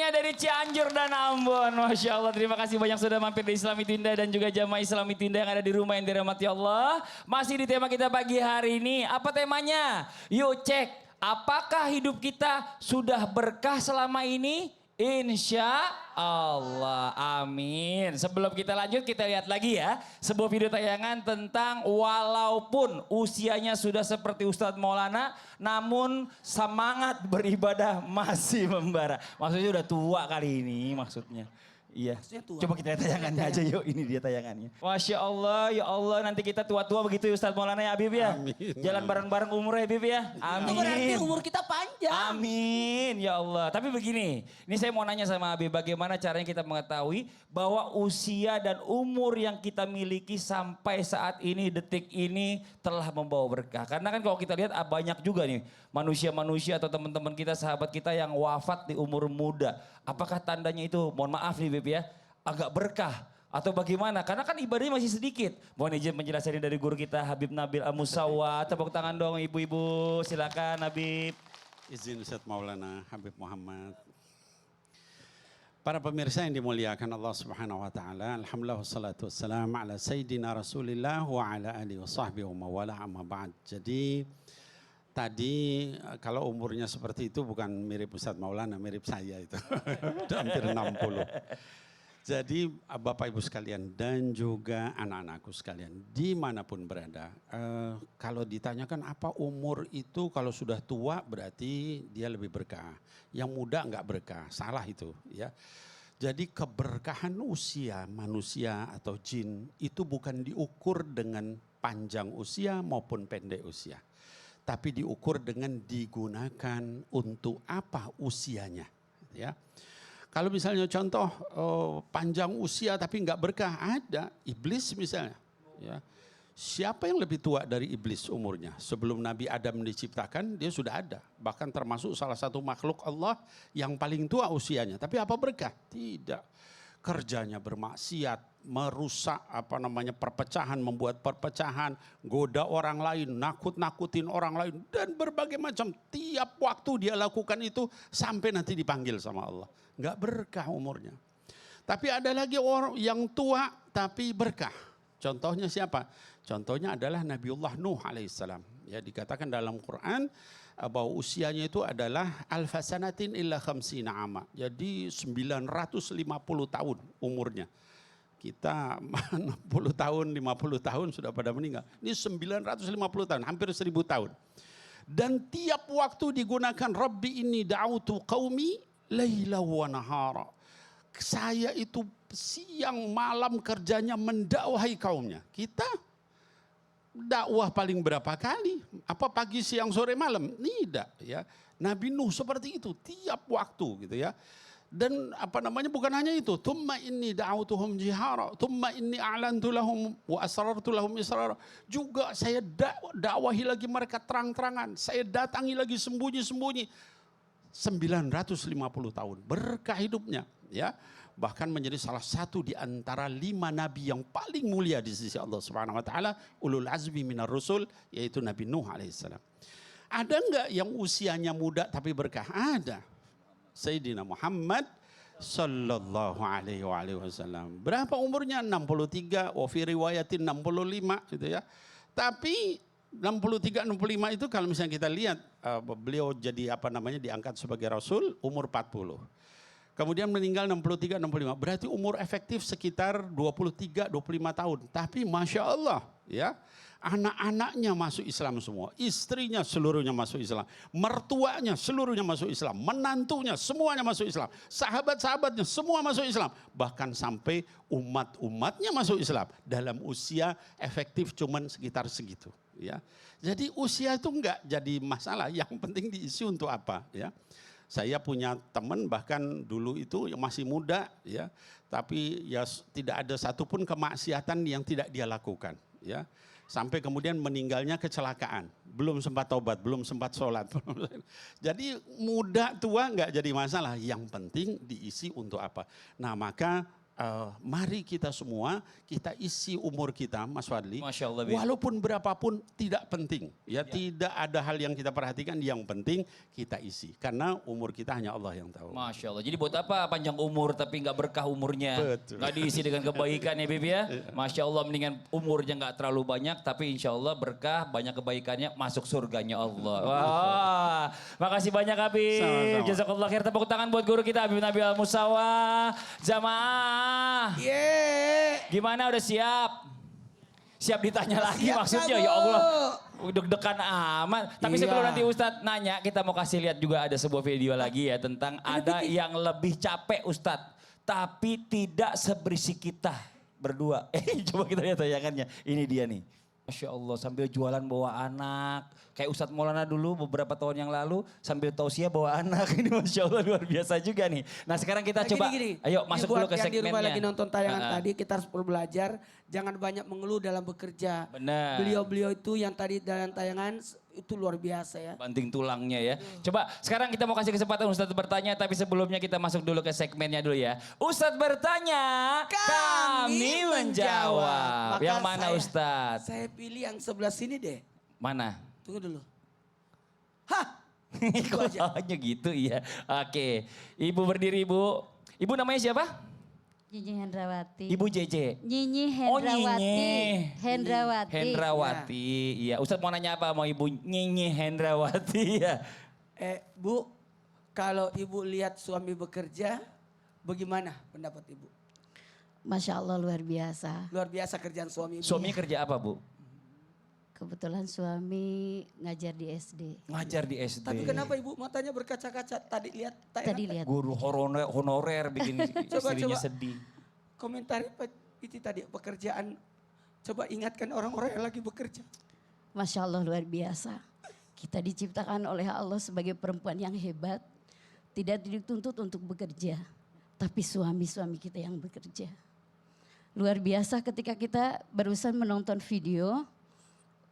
semuanya dari Cianjur dan Ambon. Masya Allah, terima kasih banyak sudah mampir di Islami Tinda dan juga jamaah Islami Tinda yang ada di rumah yang dirahmati Allah. Masih di tema kita pagi hari ini. Apa temanya? Yuk cek, apakah hidup kita sudah berkah selama ini? Insya Allah, amin. Sebelum kita lanjut, kita lihat lagi ya sebuah video tayangan tentang walaupun usianya sudah seperti Ustadz Maulana, namun semangat beribadah masih membara. Maksudnya udah tua kali ini maksudnya. Iya, coba kita lihat tayangannya aja yuk, ini dia tayangannya. Masya Allah, ya Allah nanti kita tua-tua begitu ya Ustadz Maulana ya Habib ya. Amin. Jalan bareng-bareng umur ya Habib ya. Amin. Itu berarti umur kita panjang. Amin, ya Allah. Tapi begini, ini saya mau nanya sama Habib, bagaimana caranya kita mengetahui bahwa usia dan umur yang kita miliki sampai saat ini, detik ini telah membawa berkah. Karena kan kalau kita lihat banyak juga nih manusia-manusia atau teman-teman kita, sahabat kita yang wafat di umur muda. Apakah tandanya itu, mohon maaf nih Beb ya, agak berkah atau bagaimana? Karena kan ibadahnya masih sedikit. Mohon izin penjelasannya dari guru kita Habib Nabil Al-Musawa. Tepuk tangan dong ibu-ibu, silakan Habib. Izin Ustadz Maulana Habib Muhammad. Para pemirsa yang dimuliakan Allah Subhanahu wa taala, alhamdulillah wassalatu wassalamu ala sayyidina Rasulillah wa ala alihi wa sahbihi wa mawala amma ba'd. Jadi tadi kalau umurnya seperti itu bukan mirip Ustadz Maulana, mirip saya itu. Udah hampir 60. Jadi Bapak Ibu sekalian dan juga anak-anakku sekalian dimanapun berada. Kalau ditanyakan apa umur itu, kalau sudah tua berarti dia lebih berkah. Yang muda enggak berkah, salah itu ya. Jadi keberkahan usia manusia atau jin itu bukan diukur dengan panjang usia maupun pendek usia. Tapi diukur dengan digunakan untuk apa usianya. Ya, kalau misalnya contoh panjang usia tapi nggak berkah, ada iblis misalnya. Ya, siapa yang lebih tua dari iblis umurnya? Sebelum Nabi Adam diciptakan dia sudah ada. Bahkan termasuk salah satu makhluk Allah yang paling tua usianya. Tapi apa berkah? Tidak. Kerjanya bermaksiat, merusak perpecahan, membuat perpecahan, goda orang lain, nakut-nakutin orang lain, dan berbagai macam. Tiap waktu dia lakukan itu sampai nanti dipanggil sama Allah. Nggak berkah umurnya. Tapi ada lagi orang yang tua tapi berkah. Contohnya siapa? Contohnya adalah Nabiullah Nuh alaihissalam. Ya, dikatakan dalam Quran bahwa usianya itu adalah alfasanatin illa khamsina ama. Jadi 950 tahun umurnya. Kita 60 tahun, 50 tahun sudah pada meninggal. Ini 950 tahun, hampir 1000 tahun. Dan tiap waktu digunakan Rabbi inni da'autu qaumi laila wa nahara. Saya itu siang malam kerjanya mendakwahi kaumnya. Kita dakwah paling berapa kali? Apa pagi, siang, sore, malam? Tidak ya. Nabi Nuh seperti itu tiap waktu gitu ya. Dan bukan hanya itu, thumma inni da'autuhum jihara, thumma inni a'lantu lahum wa asrartu lahum israra. Juga saya dakwahi lagi mereka terang-terangan, saya datangi lagi sembunyi-sembunyi. 950 tahun berkah hidupnya ya. Bahkan menjadi salah satu di antara 5 nabi yang paling mulia di sisi Allah Subhanahu wa taala, ulul azmi minar rusul, yaitu Nabi Nuh alaihissalam. Ada enggak yang usianya muda tapi berkah? Ada. Sayyidina Muhammad sallallahu alaihi wasallam. Berapa umurnya? 63, wa fi riwayatin 65 gitu ya. Tapi 63 65 itu kalau misalnya kita lihat beliau jadi diangkat sebagai rasul umur 40. Kemudian meninggal 63, 65. Berarti umur efektif sekitar 23, 25 tahun. Tapi Masya Allah ya, anak-anaknya masuk Islam semua. Istrinya seluruhnya masuk Islam. Mertuanya seluruhnya masuk Islam. Menantunya semuanya masuk Islam. Sahabat-sahabatnya semua masuk Islam. Bahkan sampai umat-umatnya masuk Islam. Dalam usia efektif cuman sekitar segitu. Ya. Jadi usia itu enggak jadi masalah. Yang penting diisi untuk apa ya. Saya punya teman bahkan dulu itu masih muda ya, tapi ya tidak ada satupun kemaksiatan yang tidak dia lakukan ya. Sampai kemudian meninggalnya kecelakaan, belum sempat taubat, belum sempat sholat. Jadi muda tua nggak jadi masalah, yang penting diisi untuk apa. Nah maka mari kita semua kita isi umur kita, Mas Fadli. Masya Allah, Bi. Walaupun berapapun tidak penting, ya tidak ada hal yang kita perhatikan. Yang penting kita isi, karena umur kita hanya Allah yang tahu. Masya Allah. Jadi buat apa panjang umur tapi nggak berkah umurnya? Betul. Nggak diisi dengan kebaikan ya Bib ya? Masya Allah, mendingan umurnya nggak terlalu banyak tapi insya Allah berkah, banyak kebaikannya, masuk surganya Allah. Wah, makasih banyak Habib. Sama-sama. Jazakallah khair. Tepuk tangan buat guru kita Habib Nabil Al-Musawa. Jamaah. Yeay. Gimana, udah siap? Siap ditanya lagi Siap, maksudnya, Kak, ya Bu. Allah. Deg-degan amat. Tapi Iya. sebelum nanti Ustadz nanya, kita mau kasih lihat juga ada sebuah video lagi ya tentang ada yang lebih capek Ustadz. Tapi tidak seberisik kita berdua. Coba kita lihat tayangannya. Ini dia nih. Masya Allah, sambil jualan bawa anak. Kayak Ustadz Maulana dulu beberapa tahun yang lalu sambil tausiah bawa anak. Ini Masya Allah luar biasa juga nih. Nah sekarang kita Nah, coba, gini. ayo masuk Buat dulu ke yang di rumah segmennya. lagi nonton tayangan tadi, kita harus belajar. Jangan banyak mengeluh dalam bekerja. Benar. Beliau-beliau itu yang tadi dalam tayangan itu luar biasa ya. Banting tulangnya ya. Coba sekarang kita mau kasih kesempatan Ustadz bertanya, tapi sebelumnya kita masuk dulu ke segmennya dulu ya. Ustadz bertanya, kami menjawab. Maka Yang mana saya- Ustadz? Saya pilih yang sebelah sini deh. Mana? Tunggu dulu. Hah? Kok hanya gitu iya. Oke, Ibu berdiri Ibu. Ibu namanya siapa? Nyinyi Hendrawati. Ibu JJ. Nyinyi Oh, Hendrawati. Nyinyi. Hendrawati. Hendrawati. Iya, Ustadz mau nanya apa mau Ibu Nyinyi Hendrawati ya. Bu, kalau ibu lihat suami bekerja, bagaimana pendapat ibu? Masya Allah luar biasa. Luar biasa kerjaan suami ibu. Suami kerja apa Bu? Kebetulan suami ngajar di SD. Ngajar di SD. Tapi kenapa ibu matanya berkaca-kaca? Tadi lihat tayangan Tadi lihat. Guru honorer bikin istrinya coba. sedih. komentar itu tadi pekerjaan. Coba ingatkan orang-orang yang lagi bekerja. Masya Allah luar biasa. Kita diciptakan oleh Allah sebagai perempuan yang hebat. Tidak dituntut untuk bekerja. Tapi suami-suami kita yang bekerja. Luar biasa ketika kita barusan menonton video.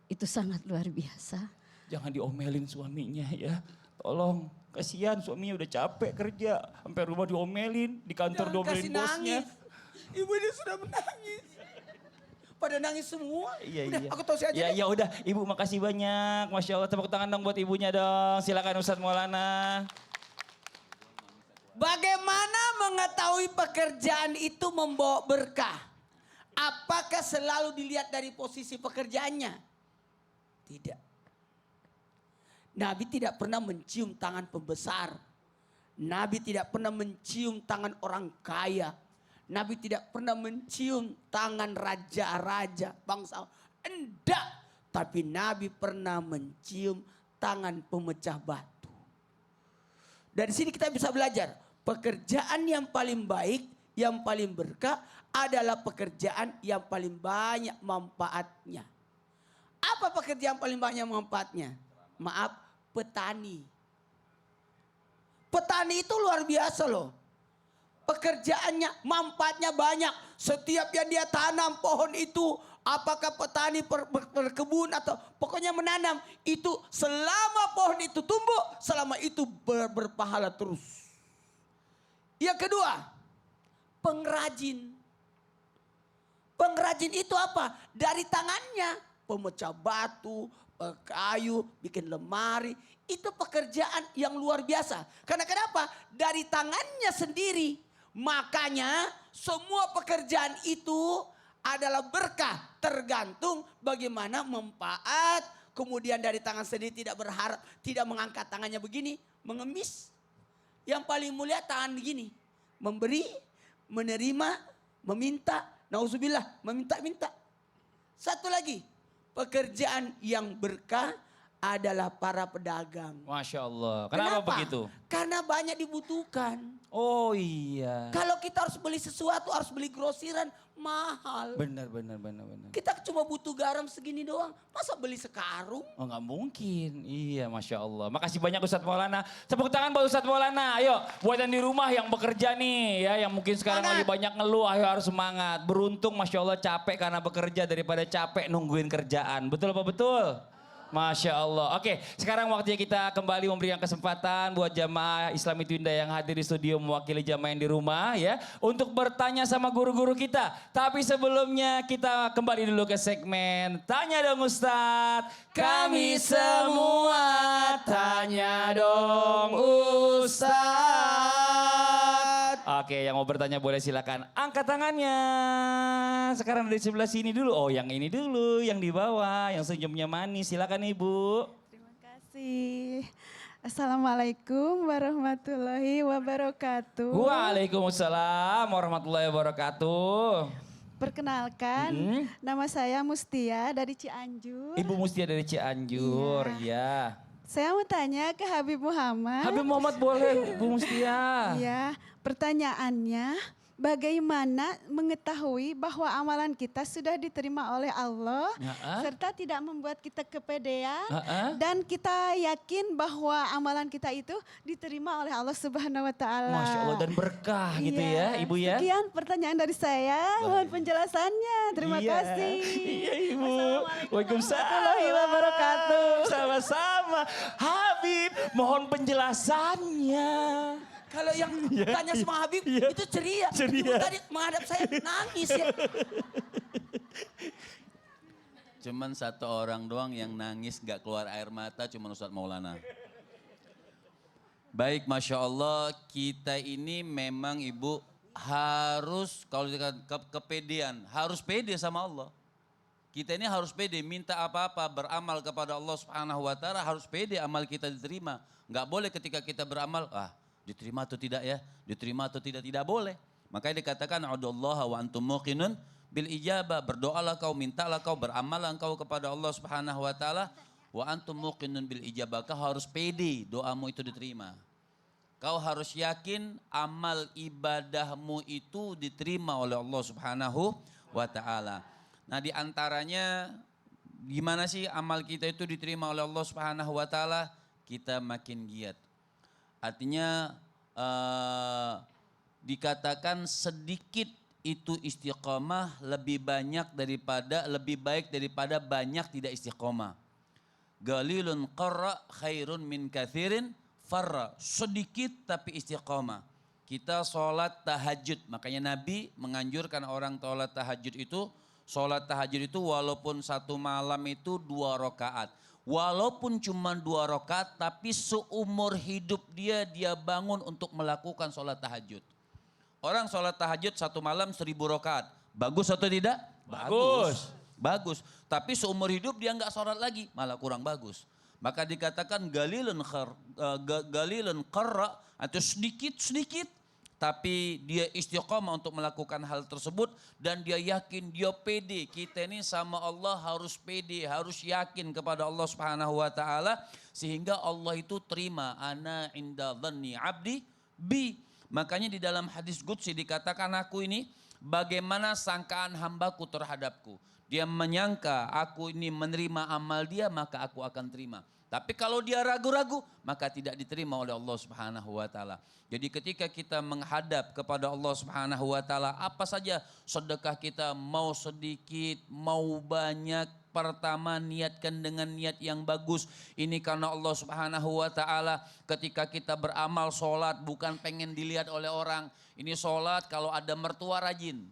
Itu sangat luar biasa. Jangan diomelin suaminya ya. Tolong, kasihan suaminya udah capek kerja. Sampai rumah diomelin, di kantor Jangan diomelin kasih bosnya. nangis. Ibu ini sudah menangis. Pada nangis semua. Iya, Udah, iya. aku tahu aja Ya, deh. ya udah, Ibu makasih banyak. Masya Allah, tepuk tangan dong buat ibunya dong. Silakan Ustadz Maulana. Bagaimana mengetahui pekerjaan itu membawa berkah? Apakah selalu dilihat dari posisi pekerjaannya? Tidak. Nabi tidak pernah mencium tangan pembesar. Nabi tidak pernah mencium tangan orang kaya. Nabi tidak pernah mencium tangan raja-raja bangsa. Enggak. Tapi Nabi pernah mencium tangan pemecah batu. Dari sini kita bisa belajar. Pekerjaan yang paling baik, yang paling berkah adalah pekerjaan yang paling banyak manfaatnya. Apa pekerjaan paling banyak manfaatnya? Maaf, petani. Petani itu luar biasa loh. Pekerjaannya, manfaatnya banyak. Setiap yang dia tanam pohon itu, apakah petani berkebun atau pokoknya menanam. Itu selama pohon itu tumbuh, selama itu berpahala terus. Yang kedua, pengrajin. Pengrajin itu apa? Dari tangannya. Pemecah batu, kayu, bikin lemari. Itu pekerjaan yang luar biasa. Karena kenapa? Dari tangannya sendiri. Makanya semua pekerjaan itu adalah berkah. Tergantung bagaimana manfaat. Kemudian dari tangan sendiri tidak berharap, tidak mengangkat tangannya begini. Mengemis. Yang paling mulia tangan begini. Memberi, menerima, meminta. Nauzubillah, meminta-minta. Satu lagi. Pekerjaan yang berkah adalah para pedagang. Masya Allah. Kenapa begitu? Karena banyak dibutuhkan. Oh iya. Kalau kita harus beli sesuatu, harus beli grosiran, mahal. Benar. Kita cuma butuh garam segini doang. Masa beli sekarung? Oh nggak mungkin. Iya Masya Allah. Makasih banyak Ustadz Maulana. Tepuk tangan buat Ustadz Maulana. Ayo buat yang di rumah yang bekerja nih ya. Yang mungkin sekarang lagi banyak ngeluh. Ayo harus semangat. Beruntung Masya Allah capek karena bekerja daripada capek nungguin kerjaan. Betul apa betul? Masya Allah. Oke, sekarang waktunya kita kembali memberikan kesempatan buat jamaah Islami Twinda yang hadir di studio mewakili jamaah yang di rumah ya. Untuk bertanya sama guru-guru kita. Tapi sebelumnya kita kembali dulu ke segmen Tanya Dong Ustadz. Kami semua tanya dong Ustadz. Oke, yang mau bertanya boleh silakan angkat tangannya. Sekarang dari sebelah sini dulu. Oh, yang ini dulu, yang di bawah, yang senyumnya manis. Silakan Ibu. Terima kasih. Assalamualaikum warahmatullahi wabarakatuh. Waalaikumsalam warahmatullahi wabarakatuh. Perkenalkan, nama saya Mustia dari Cianjur. Ibu Mustia dari Cianjur, ya. Saya mau tanya ke Habib Muhammad. Habib Muhammad boleh, Bu Mustia. Ya, pertanyaannya, bagaimana mengetahui bahwa amalan kita sudah diterima oleh Allah serta tidak membuat kita kepedean dan kita yakin bahwa amalan kita itu diterima oleh Allah Subhanahu wa taala. Masya Allah dan berkah gitu ya, Ibu ya. Sekian pertanyaan dari saya, mohon penjelasannya. Terima kasih. Iya Ibu. Waalaikumsalam warahmatullahi wabarakatuh. Sama-sama. Habib, mohon penjelasannya. Kalau yang tanya sama Habib itu ceria. Ibu tadi menghadap saya nangis ya. Cuman satu orang doang yang nangis gak keluar air mata, cuman Ustadz Maulana. Baik, Masya Allah, kita ini memang Ibu harus, kalau dikatakan kepedean, harus pede sama Allah. Kita ini harus pede, minta apa-apa, beramal kepada Allah Subhanahu wa taala, harus pede amal kita diterima. Gak boleh ketika kita beramal, diterima atau tidak ya, diterima atau tidak boleh. Makanya dikatakan a'udallaha wa antum muqinun bil ijabah, berdoalah kau, mintalah kau, beramallah kau kepada Allah Subhanahu wa taala wa antum muqinun bil ijabah. Kau harus pede doamu itu diterima. Kau harus yakin amal ibadahmu itu diterima oleh Allah Subhanahu wa taala. Nah, di antaranya gimana sih amal kita itu diterima oleh Allah Subhanahu wa taala? Kita makin giat. Artinya dikatakan sedikit itu istiqomah lebih baik daripada banyak tidak istiqomah. Galilun qarra khairun min kathirin farra. Sedikit tapi istiqomah. Kita sholat tahajud, makanya Nabi menganjurkan orang sholat tahajud itu. Sholat tahajud itu walaupun satu malam itu 2 rakaat. Walaupun cuma 2 rakaat, tapi seumur hidup dia bangun untuk melakukan sholat tahajud. Orang sholat tahajud satu malam 1000 rakaat. Bagus atau tidak? Bagus. Tapi seumur hidup dia nggak sholat lagi, malah kurang bagus. Maka dikatakan galilun qarra, atau sedikit. Tapi dia istiqomah untuk melakukan hal tersebut dan dia yakin, dia pede. Kita ini sama Allah harus pede, harus yakin kepada Allah Subhanahu wa taala sehingga Allah itu terima. Ana inda dhanni abdi bi. Makanya di dalam hadis qudsi dikatakan aku ini bagaimana sangkaan hambaku terhadapku. Dia menyangka aku ini menerima amal dia, maka aku akan terima. Tapi kalau dia ragu-ragu, maka tidak diterima oleh Allah Subhanahu wa taala. Jadi ketika kita menghadap kepada Allah Subhanahu wa taala, apa saja sedekah kita, mau sedikit, mau banyak, pertama niatkan dengan niat yang bagus. Ini karena Allah Subhanahu wa taala. Ketika kita beramal sholat bukan pengen dilihat oleh orang. Ini sholat kalau ada mertua rajin.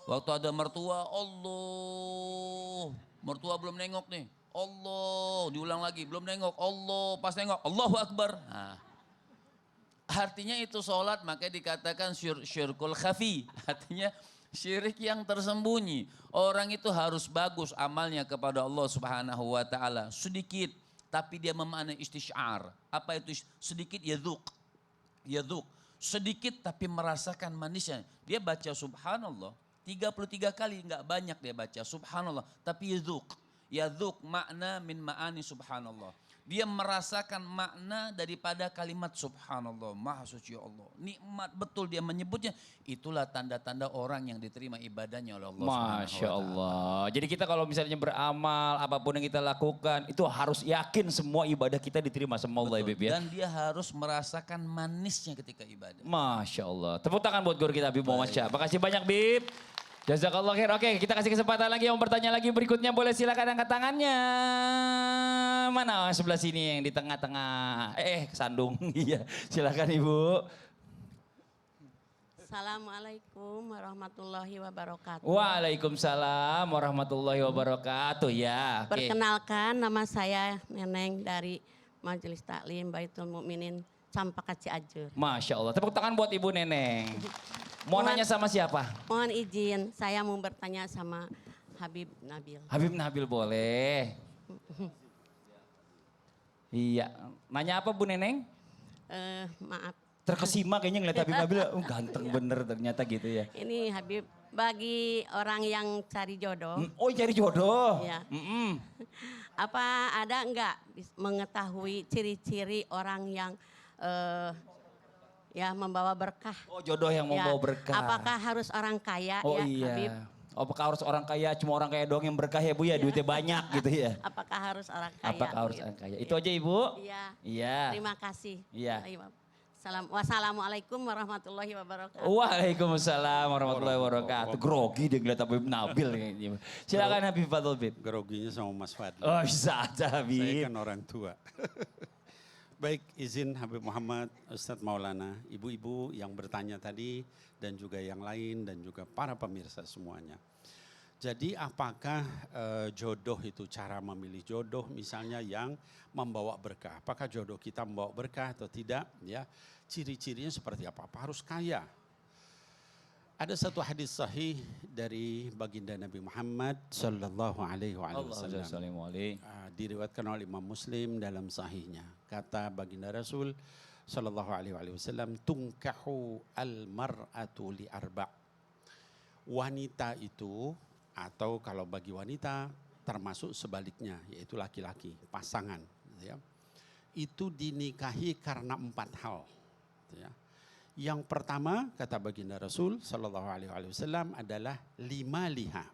Waktu ada mertua, Allah, mertua belum nengok nih. Allah, diulang lagi, belum nengok, Allah, pas nengok, Allahu Akbar. Nah, artinya itu sholat, makanya dikatakan syirkul khafi, artinya syirik yang tersembunyi. Orang itu harus bagus amalnya kepada Allah Subhanahu wa taala, sedikit tapi dia memaknai istisyar. Apa itu sedikit? Yadzuq. Sedikit tapi merasakan manisnya. Dia baca subhanallah 33 kali, enggak banyak dia baca subhanallah, tapi yadzuq makna min ma'ani subhanallah. Dia merasakan makna daripada kalimat subhanallah, maha suci Allah. Nikmat betul dia menyebutnya. Itulah tanda-tanda orang yang diterima ibadahnya oleh Allah. Masya Allah. Jadi kita kalau misalnya beramal, apapun yang kita lakukan, itu harus yakin semua ibadah kita diterima sama Allah. Betul. Ya, Bib, ya? Dan dia harus merasakan manisnya ketika ibadah. Masya Allah. Tepuk tangan buat guru kita Bib Muhammad Syah. Makasih banyak Bib. Jazakallah khair. Oke, kita kasih kesempatan lagi yang bertanya lagi berikutnya. Boleh silakan angkat tangannya. Mana sebelah sini yang di tengah-tengah. Kesandung. Iya, silakan Ibu. Assalamualaikum warahmatullahi wabarakatuh. Waalaikumsalam warahmatullahi wabarakatuh. Ya, oke. Perkenalkan, nama saya Neneng dari Majelis Taklim Baitul Mukminin Campaka Cianjur. Masya Allah. Tepuk tangan buat Ibu Neneng. Mau nanya sama siapa? Mohon izin, saya mau bertanya sama Habib Nabil. Habib Nabil boleh. Iya. Nanya apa Bu Neneng? Maaf, Terkesima kayaknya ngeliat Habib Nabil. Ganteng bener ternyata gitu ya. ini Habib bagi orang yang cari jodoh. Oh cari jodoh. Ya. Mm-mm. Apa ada enggak mengetahui ciri-ciri orang yang ya membawa berkah? Oh jodoh yang Ya, membawa berkah. apakah harus orang kaya Oh ya iya. Habib? Apakah harus orang kaya, cuma orang kaya doang yang berkah ya Bu ya, duitnya banyak gitu ya. Apakah harus orang kaya? Apakah harus Habib? orang kaya? Itu aja Ibu? Iya. Iya. Terima kasih. Iya. Wassalamualaikum warahmatullahi wabarakatuh. Waalaikumsalam warahmatullahi wabarakatuh. Grogi dia ngeliat Habib Nabil. Silakan Habib Fadl Bib. Groginya sama Mas Fadli. Oh bisa aja Saya Habib. kan orang tua. Baik, izin Habib Muhammad, Ustadz Maulana, ibu-ibu yang bertanya tadi dan juga yang lain dan juga para pemirsa semuanya. Jadi apakah jodoh itu cara memilih jodoh misalnya yang membawa berkah? Apakah jodoh kita membawa berkah atau tidak? Ya, ciri-cirinya seperti apa? Apa harus kaya? Ada satu hadis sahih dari baginda Nabi Muhammad Sallallahu Alaihi Wasallam. Diriwayatkan oleh Imam Muslim dalam sahihnya. Kata baginda Rasul Sallallahu Alaihi Wasallam, tungkahu al-mar'atu li arba'. Wanita itu, atau kalau bagi wanita termasuk sebaliknya, yaitu laki-laki, pasangan. Ya. Itu dinikahi karena 4 hal. Ya. Yang pertama kata baginda Rasul Sallallahu Alaihi Wasallam adalah 5 liha.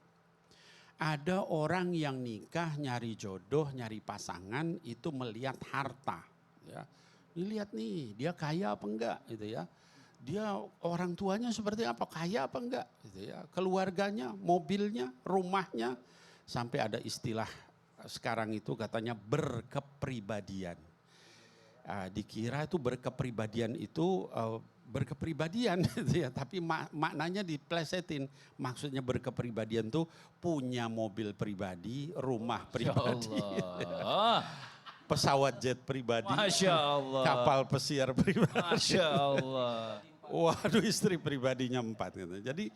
Ada orang yang nikah nyari jodoh, nyari pasangan itu melihat harta. Ya. Dilihat nih dia kaya apa enggak gitu ya. Dia orang tuanya seperti apa, kaya apa enggak gitu ya. Keluarganya, mobilnya, rumahnya. Sampai ada istilah sekarang itu katanya berkepribadian. Dikira itu berkepribadian itu berkepribadian gitu ya, tapi maknanya diplesetin. Maksudnya berkepribadian tuh punya mobil pribadi, rumah pribadi, pesawat jet pribadi, Masya Allah. kapal pesiar pribadi. Masya Allah. Waduh, istri pribadinya 4 gitu. Jadi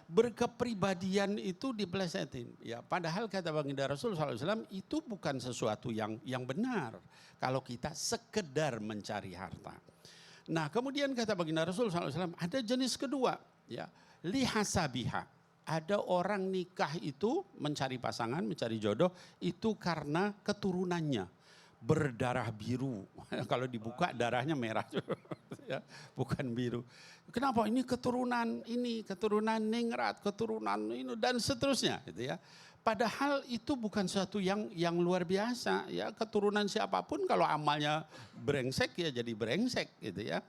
berkepribadian itu diplesetin. Ya, padahal kata baginda Rasul SAW itu bukan sesuatu yang benar kalau kita sekedar mencari harta. Nah, kemudian kata baginda Rasul SAW ada jenis kedua, ya, lihasabiha. Ada orang nikah itu mencari pasangan, mencari jodoh itu karena keturunannya. Berdarah biru, kalau dibuka darahnya merah, ya, bukan biru. Kenapa? Ini keturunan ningrat, keturunan ini dan seterusnya, gitu ya. Padahal itu bukan suatu yang luar biasa, ya. Keturunan siapapun kalau amalnya brengsek ya jadi brengsek, gitu ya.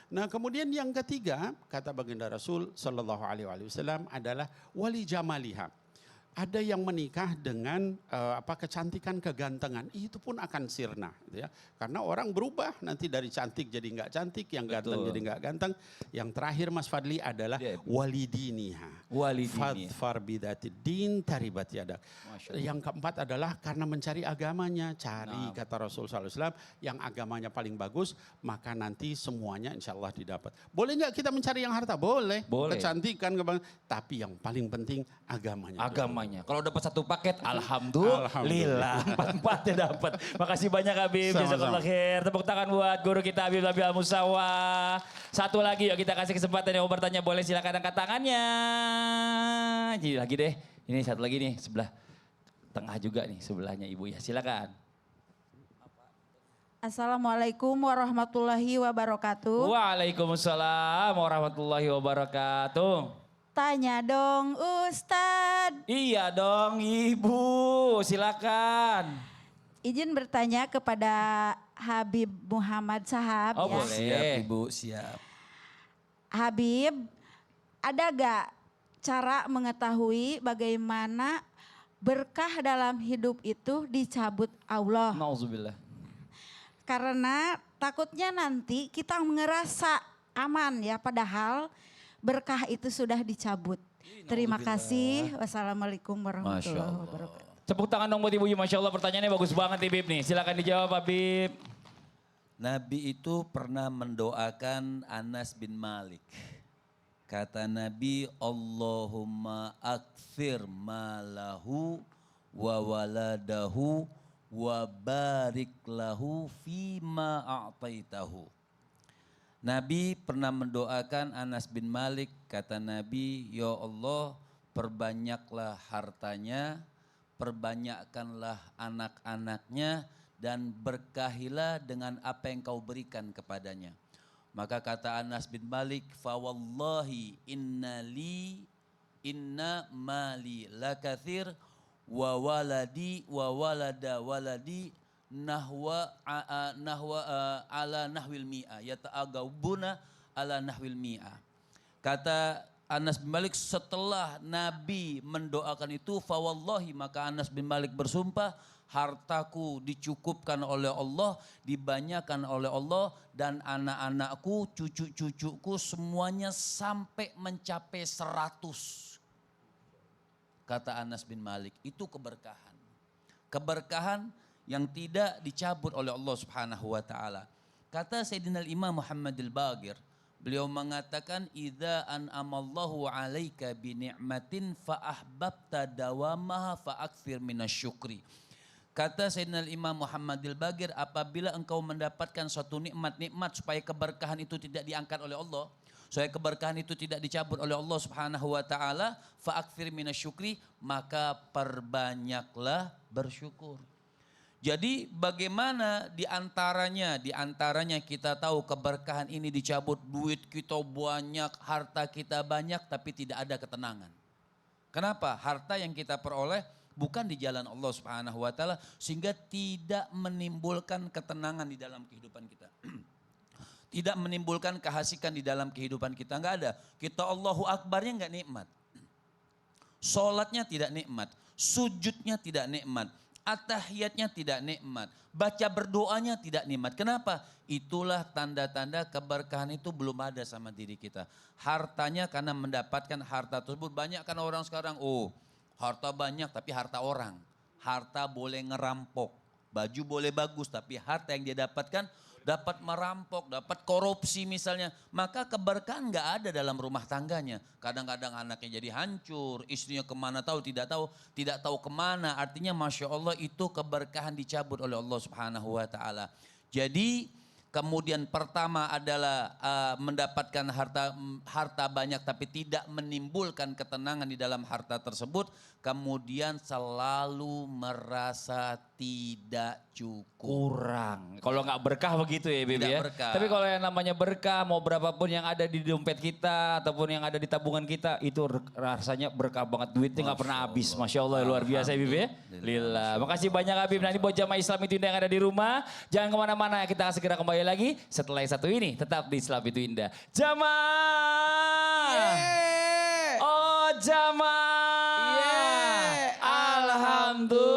Nah, kemudian yang ketiga kata baginda Rasul Sallallahu Alaihi Wasallam adalah wali jamaliha. Ada yang menikah dengan kecantikan, kegantengan, itu pun akan sirna, gitu ya. Karena orang berubah nanti dari cantik jadi nggak cantik, yang ganteng jadi nggak ganteng. Yang terakhir Mas Fadli adalah walidiniha. Fadfar bidatid taribat yadak. Yang keempat adalah karena mencari agamanya, kata Rasul SAW yang agamanya paling bagus, maka nanti semuanya insya Allah didapat. Boleh nggak kita mencari yang harta? Boleh. Kecantikan, tapi yang paling penting agamanya. Kalau dapat satu paket, alhamdulillah. 4-4-nya dapat. Makasih banyak Habib. Jazakallah khair. Tepuk tangan buat guru kita Habib Nabil Al-Musawa. Satu lagi yuk kita kasih kesempatan yang mau bertanya. Boleh silakan angkat tangannya. Jadi lagi deh. Ini satu lagi nih sebelah tengah juga nih sebelahnya ibu ya. Silakan. Assalamualaikum warahmatullahi wabarakatuh. Waalaikumsalam warahmatullahi wabarakatuh. Tanya dong Ustadz. Iya dong Ibu, silakan. Izin bertanya kepada Habib Muhammad Sahab. Oh ya. boleh. Siap Ibu, siap. Habib, ada gak cara mengetahui bagaimana berkah dalam hidup itu dicabut Allah. Nauzubillah. Karena takutnya nanti kita ngerasa aman ya, padahal berkah itu sudah dicabut. Terima kasih. Wassalamualaikum warahmatullahi wabarakatuh. Tepuk tangan dong buat Ibu Yu, Masya Allah pertanyaannya bagus banget nih Bib nih. Silakan dijawab Pak Bib. Nabi itu pernah mendoakan Anas bin Malik. Kata Nabi, Allahumma akthir malahu wa waladahu wa barik lahu fima a'taitahu. Nabi pernah mendoakan Anas bin Malik, kata Nabi, ya Allah perbanyaklah hartanya, perbanyakkanlah anak-anaknya, dan berkahilah dengan apa yang kau berikan kepadanya. Maka kata Anas bin Malik, fawallahi inna mali lakathir wa waladi wa walada waladi nahwa ala nahwil mi'a yata'agabuna ala nahwil mi'a. Kata Anas bin Malik, setelah Nabi mendoakan itu, fawallahi, maka Anas bin Malik bersumpah, hartaku dicukupkan oleh Allah, dibanyakan oleh Allah, dan anak-anakku, cucu-cucuku semuanya sampai mencapai 100. Kata Anas bin Malik, itu keberkahan. Keberkahan yang tidak dicabut oleh Allah Subhanahu wa taala. Kata Sayyidina Imam Muhammadil Baqir, beliau mengatakan, idza an'amallahu 'alaika bi ni'matin fa ahbabta dawamaha fa aktsir minasyukri. Kata Sayyidina Imam Muhammadil Baqir, apabila engkau mendapatkan suatu nikmat supaya keberkahan itu tidak diangkat oleh Allah, supaya keberkahan itu tidak dicabut oleh Allah Subhanahu wa taala, fa aktsir minasyukri, maka perbanyaklah bersyukur. Jadi bagaimana diantaranya kita tahu keberkahan ini dicabut, duit kita banyak, harta kita banyak, tapi tidak ada ketenangan. Kenapa? Harta yang kita peroleh bukan di jalan Allah Subhanahu wa taala, sehingga tidak menimbulkan ketenangan di dalam kehidupan kita. Tidak menimbulkan kehasikan di dalam kehidupan kita, enggak ada. Kita Allahu Akbarnya enggak nikmat. Sholatnya tidak nikmat, sujudnya tidak nikmat, at-tahiyatnya tidak nikmat, baca berdoanya tidak nikmat. Kenapa? Itulah tanda-tanda keberkahan itu belum ada sama diri kita. Hartanya, karena mendapatkan harta tersebut, banyak kan orang sekarang, harta banyak tapi harta orang. Harta boleh ngerampok, baju boleh bagus, tapi harta yang dia dapatkan dapat merampok, dapat korupsi misalnya. Maka keberkahan gak ada dalam rumah tangganya. Kadang-kadang anaknya jadi hancur, istrinya kemana tidak tahu kemana. Artinya Masya Allah, itu keberkahan dicabut oleh Allah Subhanahu wa taala. Jadi kemudian pertama adalah mendapatkan harta banyak tapi tidak menimbulkan ketenangan di dalam harta tersebut. Kemudian selalu merasa tidak cukup. Kurang. Kalau nggak berkah begitu ya Bib ya. Berkah. Tapi kalau yang namanya berkah, mau berapapun yang ada di dompet kita ataupun yang ada di tabungan kita, itu rasanya berkah banget. Duitnya nggak pernah habis. Masya Allah, luar biasa ya Bib ya. Lillah. Makasih banyak Habib. Nanti buat jamaah Islam itu Indah yang ada di rumah, jangan kemana-mana, kita akan segera kembali lagi setelah yang satu ini. Tetap di Islam itu Indah. Jamaah. Oh jamaah. Alhamdulillah.